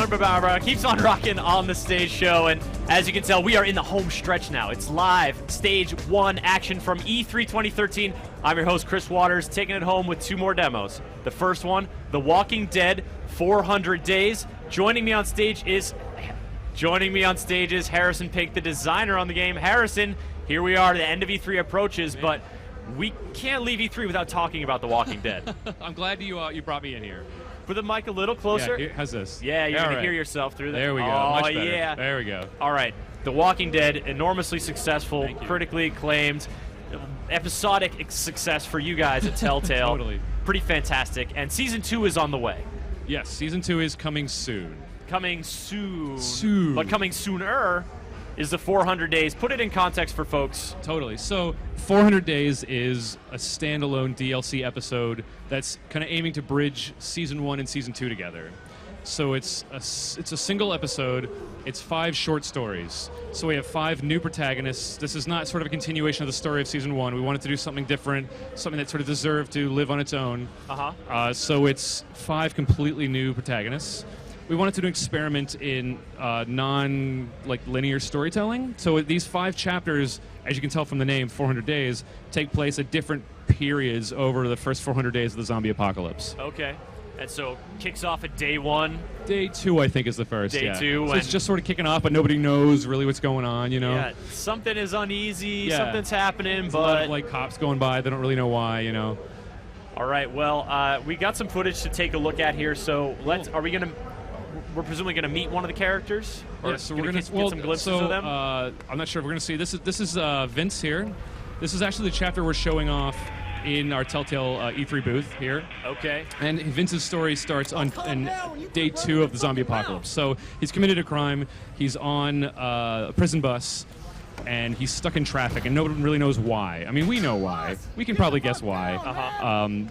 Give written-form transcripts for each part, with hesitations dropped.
keeps on rocking on the stage show, and as you can tell, we are in the home stretch now. It's live, stage 1 action from E3 2013. I'm your host, Chris Waters, taking it home with 2 more demos. The first one, The Walking Dead 400 Days. Joining me on stage is Harrison Pink, the designer on the game. Harrison, here we are, the end of E3 approaches, but we can't leave E3 without talking about The Walking Dead. I'm glad you brought me in here. Put the mic a little closer. Yeah, how's this? Yeah, you're going to hear yourself through that. There we go. Oh, Much better. Yeah. There we go. All right. The Walking Dead, enormously successful, critically acclaimed, episodic success for you guys at Telltale. Totally. Pretty fantastic. And Season 2 is on the way. Yes, Season 2 is coming soon. Coming soon. Soon. But coming sooner is the 400 Days. Put it in context for folks. Totally. So 400 Days is a standalone DLC episode that's kind of aiming to bridge Season 1 and Season 2 together. So it's a single episode. It's 5 short stories. So we have 5 new protagonists. This is not sort of a continuation of the story of Season 1. We wanted to do something different, something that sort of deserved to live on its own. So it's 5 completely new protagonists. We wanted to do an experiment in non-linear storytelling. So these 5 chapters, as you can tell from the name, 400 Days, take place at different periods over the first 400 days of the zombie apocalypse. Okay. And so kicks off at day 1. Day 2, I think, is the first. Day 2. So it's just sort of kicking off, but nobody knows really what's going on, you know? Yeah, something is uneasy, something's happening, There's but... a lot of, like, cops going by, they don't really know why, you know? All right, well, we got some footage to take a look at here, so we're presumably going to meet one of the characters? Or so we're going to get some glimpses of them? I'm not sure if we're going to see. This is Vince here. This is actually the chapter we're showing off in our Telltale E3 booth here. Okay. And Vince's story starts on day 2 of the zombie apocalypse. So he's committed a crime. He's on a prison bus, and he's stuck in traffic, and no one really knows why. I mean, we know why. We can probably guess why.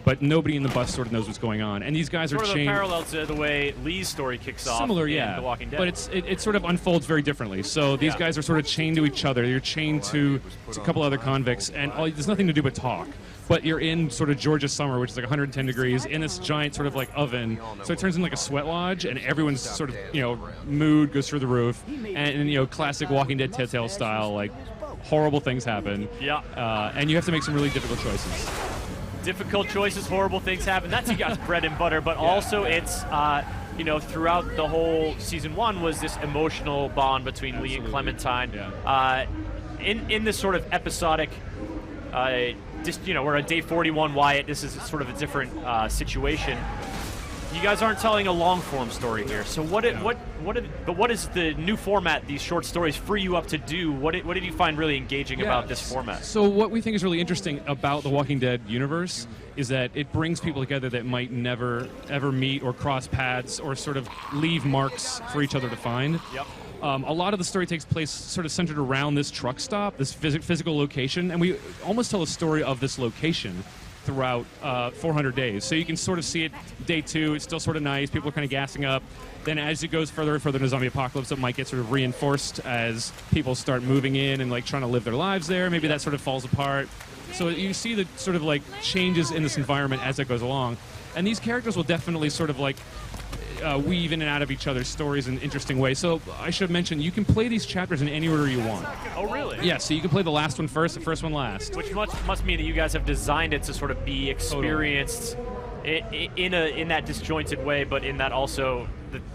But nobody in the bus sort of knows what's going on. And these guys are chained... Sort of parallel to the way Lee's story kicks off in The Walking Dead. But it sort of unfolds very differently. So these guys are sort of chained to each other. You're chained to a couple other convicts, and there's nothing to do but talk. But you're in sort of Georgia summer, which is like 110 degrees, in this giant sort of like oven. So it turns into like a sweat lodge, and everyone's sort of, mood goes through the roof. And classic Walking Dead Telltale style, like, horrible things happen. Yeah. And you have to make some really difficult choices. Difficult choices, horrible things happen. That's you guys' bread and butter, but also it's, throughout the whole Season 1 was this emotional bond between Lee and Clementine. Yeah. In this sort of episodic... we're at day 41 Wyatt. This is sort of a different situation. You guys aren't telling a long-form story here. So what is the new format these short stories free you up to do? What did you find really engaging about this format? So what we think is really interesting about the Walking Dead universe is that it brings people together that might never ever meet or cross paths or sort of leave marks for each other to find. Yep. A lot of the story takes place sort of centered around this truck stop, this physical location, and we almost tell a story of this location throughout 400 days. So you can sort of see it day 2, it's still sort of nice, people are kind of gassing up. Then as it goes further and further into zombie apocalypse, it might get sort of reinforced as people start moving in and like trying to live their lives there. Maybe that sort of falls apart. So you see the sort of like changes in this environment as it goes along. And these characters will definitely sort of like weave in and out of each other's stories in interesting ways. So I should mention, you can play these chapters in any order you want. Oh, really? Yeah, so you can play the last one first, the first one last. Which must mean that you guys have designed it to sort of be experienced in that disjointed way, but in that also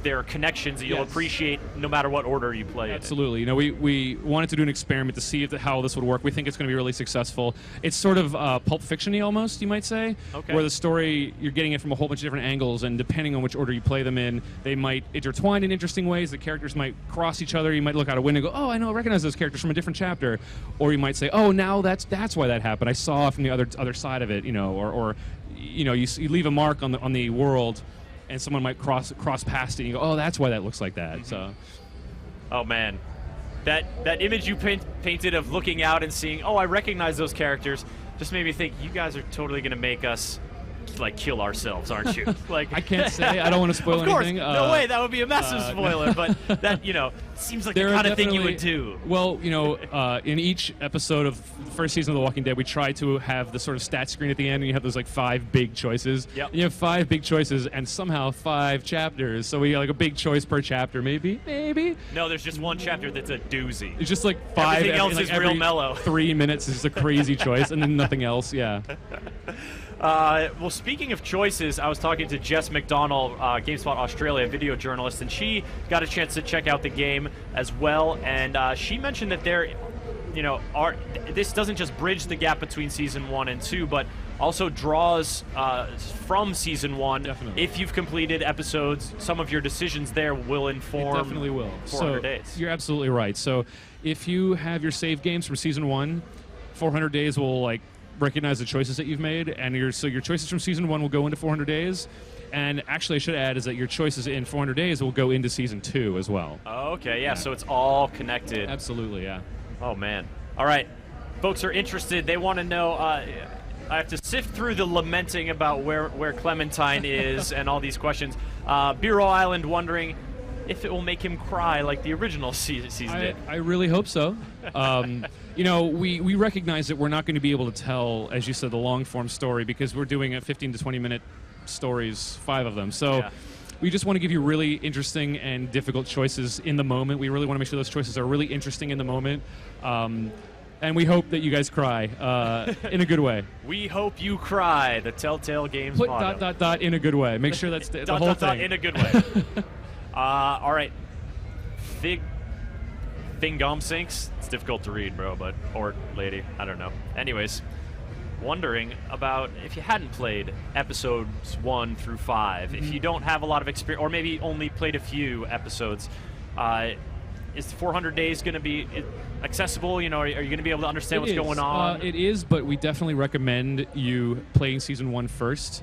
there are connections that you'll appreciate no matter what order you play it. Absolutely. We wanted to do an experiment to see how this would work. We think it's going to be really successful. It's sort of Pulp Fiction-y almost, you might say, where the story, you're getting it from a whole bunch of different angles, and depending on which order you play them in, they might intertwine in interesting ways. The characters might cross each other. You might look out a window and go, oh, I recognize those characters from a different chapter. Or you might say, oh, now that's why that happened. I saw from the other side of it, or you leave a mark on the world, and someone might cross past it, and you go, oh, that's why that looks like that. Mm-hmm. So, oh man, that image you painted of looking out and seeing, oh, I recognize those characters, just made me think you guys are totally going to make us like kill ourselves, aren't you? Like I can't say. I don't want to spoil of course, anything. no way. That would be a massive spoiler. But that seems like the There are kind of thing you definitely- would do. Well, in each episode of the first season of The Walking Dead, we try to have the sort of stat screen at the end, and you have those like 5 big choices. Yep. And you have 5 big choices, and somehow 5 chapters. So we got like a big choice per chapter, maybe. No, there's just one chapter that's a doozy. It's just like 5. Everything else is real every mellow. 3 minutes is a crazy choice, and then nothing else. Yeah. Well, speaking of choices, I was talking to Jess McDonald, GameSpot Australia video journalist, and she got a chance to check out the game as well. And she mentioned that this doesn't just bridge the gap between season 1 and 2, but also draws from season 1. Definitely. If you've completed episodes, some of your decisions there will inform. It definitely will. 400 so days. You're absolutely right. So if you have your save games from season 1, 400 days will recognize the choices that you've made, and your choices from season 1 will go into 400 days. And actually, I should add is that your choices in 400 days will go into season 2 as well. Oh, okay, yeah. So it's all connected. Absolutely, yeah. Oh man! All right, folks are interested. They want to know. I have to sift through the lamenting about where Clementine is and all these questions. Bureau Island wondering if it will make him cry like the original season did. I really hope so. We recognize that we're not going to be able to tell, as you said, the long-form story because we're doing a 15 to 20-minute stories, 5 of them. So Yeah. we just want to give you really interesting and difficult choices in the moment. We really want to make sure those choices are really interesting in the moment. And we hope that you guys cry in a good way. We hope you cry. The Telltale Games Put motto. in a good way. Make sure that's the Dot, whole dot, dot, thing. in a good way. All right. Thingom Sinks. It's difficult to read, bro, or lady. I don't know. Anyways, wondering about if you hadn't played episodes 1 through 5, if you don't have a lot of experience, or maybe only played a few episodes, is 400 days going to be accessible? Are you going to be able to understand what's going on? It is, but we definitely recommend you playing season 1 first.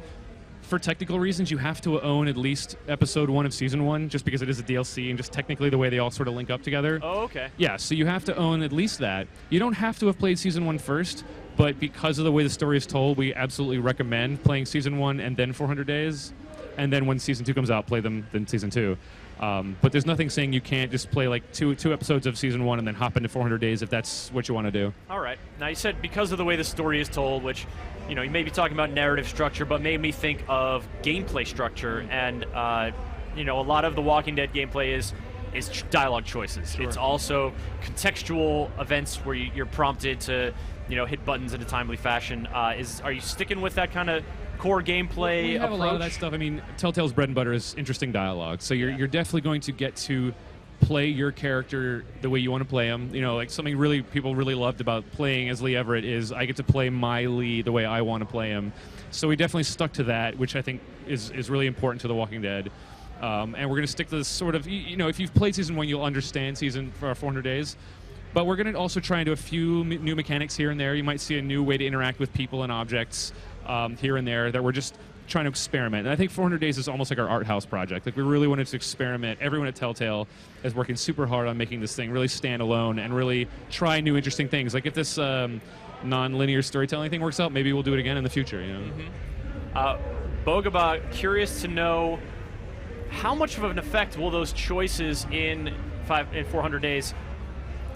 For technical reasons, you have to own at least episode 1 of season 1, just because it is a DLC and just technically the way they all sort of link up together. Oh, okay. Yeah, so you have to own at least that. You don't have to have played season 1 first, but because of the way the story is told, we absolutely recommend playing season 1 and then 400 days. And then when season 2 comes out, play them then season 2. But there's nothing saying you can't just play like two episodes of season 1 and then hop into 400 days if that's what you want to do. All right. Now, you said because of the way the story is told, which, you may be talking about narrative structure, but made me think of gameplay structure. And, a lot of the Walking Dead gameplay is dialogue choices. Sure. It's also contextual events where you're prompted to, hit buttons in a timely fashion. Are you sticking with that kind of core gameplay We have approach? a lot of that stuff. I mean, Telltale's bread and butter is interesting dialogue. So you're definitely going to get to play your character the way you want to play him. Like something people really loved about playing as Lee Everett is I get to play my Lee the way I want to play him. So we definitely stuck to that, which I think is really important to The Walking Dead. And we're going to stick to this sort of, if you've played season 1, you'll understand season for 400 days. But we're going to also try and do a few new mechanics here and there. You might see a new way to interact with people and objects here and there that we're just trying to experiment. And I think 400 Days is almost like our art house project. Like we really wanted to experiment. Everyone at Telltale is working super hard on making this thing really stand alone and really try new interesting things. Like if this non-linear storytelling thing works out, maybe we'll do it again in the future. Bogaba, curious to know how much of an effect will those choices in 400 Days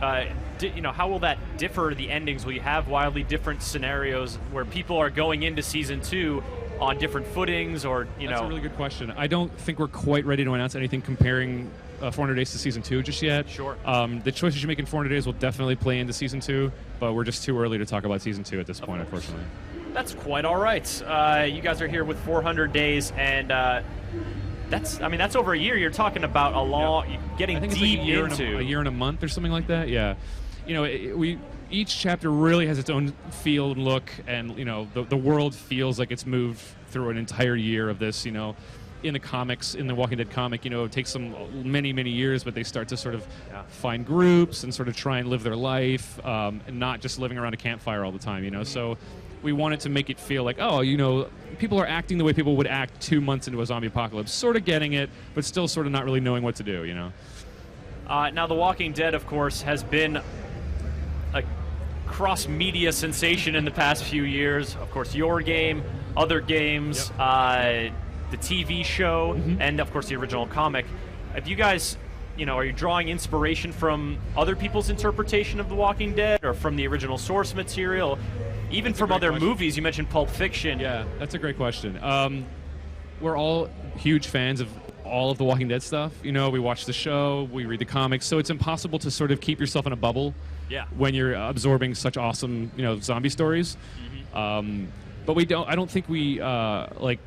how will that differ the endings? Will you have wildly different scenarios where people are going into season 2 on different footings, or That's a really good question. I don't think we're quite ready to announce anything comparing 400 Days to season 2 just yet. Sure. The choices you make in 400 Days will definitely play into season 2, but we're just too early to talk about season 2 at this point, unfortunately. That's quite all right. You guys are here with 400 Days, and that's over a year. You're talking about getting I think deep it's like into a year and a month or something like that. Yeah, each chapter really has its own feel and look, and the world feels like it's moved through an entire year of this. In the comics, in the Walking Dead comic, it takes them many years, but they start to sort of find groups and sort of try and live their life, and not just living around a campfire all the time. So we wanted to make it feel like, people are acting the way people would act 2 months into a zombie apocalypse, sort of getting it, but still sort of not really knowing what to do. Now, The Walking Dead, of course, has been a cross-media sensation in the past few years. Of course, your game, other games, the TV show, and of course the original comic. Have you guys, are you drawing inspiration from other people's interpretation of The Walking Dead, or from the original source material, even from other movies? You mentioned Pulp Fiction. Yeah, that's a great question. We're all huge fans of all of the Walking Dead stuff. We watch the show, we read the comics, so it's impossible to sort of keep yourself in a bubble when you're absorbing such awesome, zombie stories. But I don't think we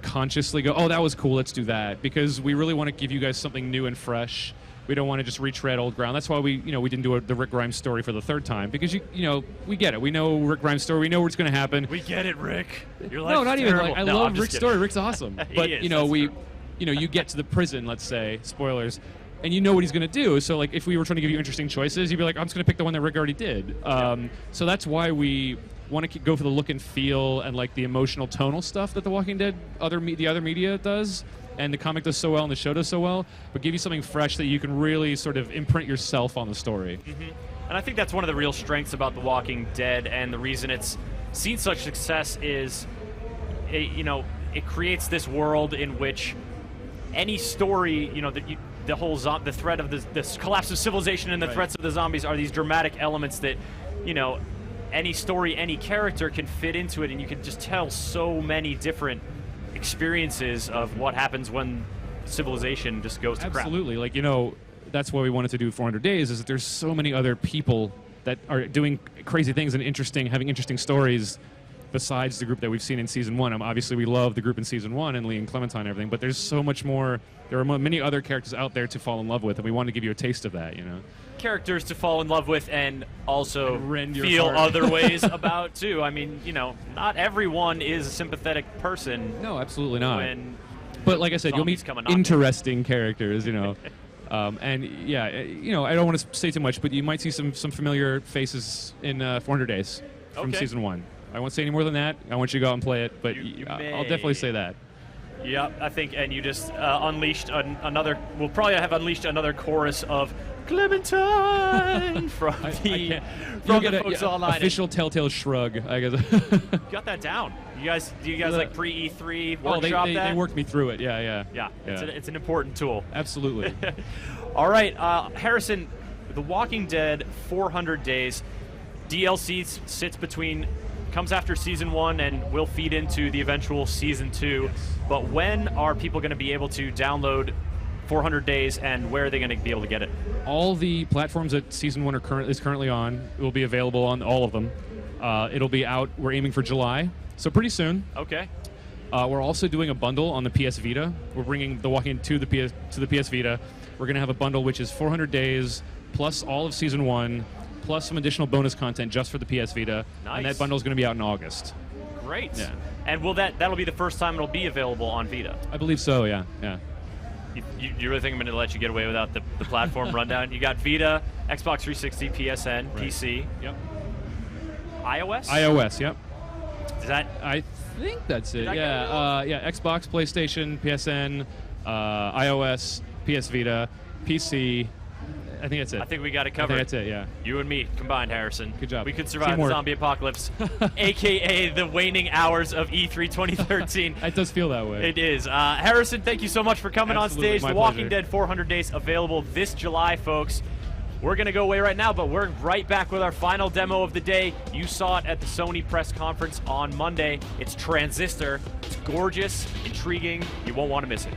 consciously go, oh, that was cool, let's do that, because we really want to give you guys something new and fresh. We don't want to just retread old ground. That's why we didn't do the Rick Grimes story for the third time, because we get it. We know Rick Grimes' story. We know what's going to happen. We get it, Rick. Your life's no, not even. terrible. I No, love I'm just Rick's kidding. story. Rick's awesome. But He is, you get to the prison, let's say, spoilers, and you know what he's going to do. So if we were trying to give you interesting choices, you'd be like, I'm just going to pick the one that Rick already did. So that's why we want to go for the look and feel and the emotional tonal stuff that The Walking Dead, the other media does, and the comic does so well and the show does so well, but give you something fresh that you can really sort of imprint yourself on the story. And I think that's one of the real strengths about The Walking Dead, and the reason it's seen such success is, it creates this world in which any story, the threat of this collapse of civilization and the threats of the zombies are these dramatic elements that, any story, any character can fit into it, and you can just tell so many different experiences of what happens when civilization just goes to crap. Absolutely. That's why we wanted to do 400 Days, is that there's so many other people that are doing crazy things and having interesting stories besides the group that we've seen in Season 1. Obviously, we love the group in Season 1 and Lee and Clementine and everything, but there's so much more. There are many other characters out there to fall in love with, and we want to give you a taste of that, Characters to fall in love with and also rend your feel heart. other ways about, too. I mean, not everyone is a sympathetic person. No, absolutely not. When But like I said, you'll meet come and knock interesting characters, and yeah, I don't want to say too much, but you might see some familiar faces in 400 Days from Season 1. I won't say any more than that. I want you to go out and play it, but I'll definitely say that. Yep, I think, and you just unleashed another. We'll probably have unleashed another chorus of Clementine from the folks online. Official telltale shrug, I guess. You got that down. Do you guys like pre-E3 workshop that? They worked me through it. Yeah. It's an important tool. Absolutely. All right, Harrison, The Walking Dead 400 Days DLC comes after Season 1 and will feed into the eventual Season 2. Yes. But when are people going to be able to download 400 Days, and where are they going to be able to get it? All the platforms that Season 1 is currently on will be available on all of them. It'll be out, we're aiming for July, so pretty soon. Okay. We're also doing a bundle on the PS Vita. We're bringing The Walking Dead to the PS Vita. We're going to have a bundle which is 400 Days, plus all of Season 1, plus some additional bonus content just for the PS Vita. Nice. And that bundle is going to be out in August. Great. Yeah. And that'll be the first time it'll be available on Vita? I believe so, yeah. You really think I'm going to let you get away without the platform rundown? You got Vita, Xbox 360, PSN, Right. PC. Yep. iOS? iOS, yep. Is that... I think that's it. Did I get Yeah, Xbox, PlayStation, PSN, iOS, PS Vita, PC. I think that's it. I think we got it I covered. think that's it, yeah. You and me combined, Harrison. Good job. We could survive Teamwork. the zombie apocalypse, a.k.a. the waning hours of E3 2013. It does feel that way. It is. Harrison, thank you so much for coming Absolutely, on stage. my The Walking pleasure. Dead 400 Days available this July, folks. We're going to go away right now, but we're right back with our final demo of the day. You saw it at the Sony press conference on Monday. It's Transistor. It's gorgeous, intriguing. You won't want to miss it.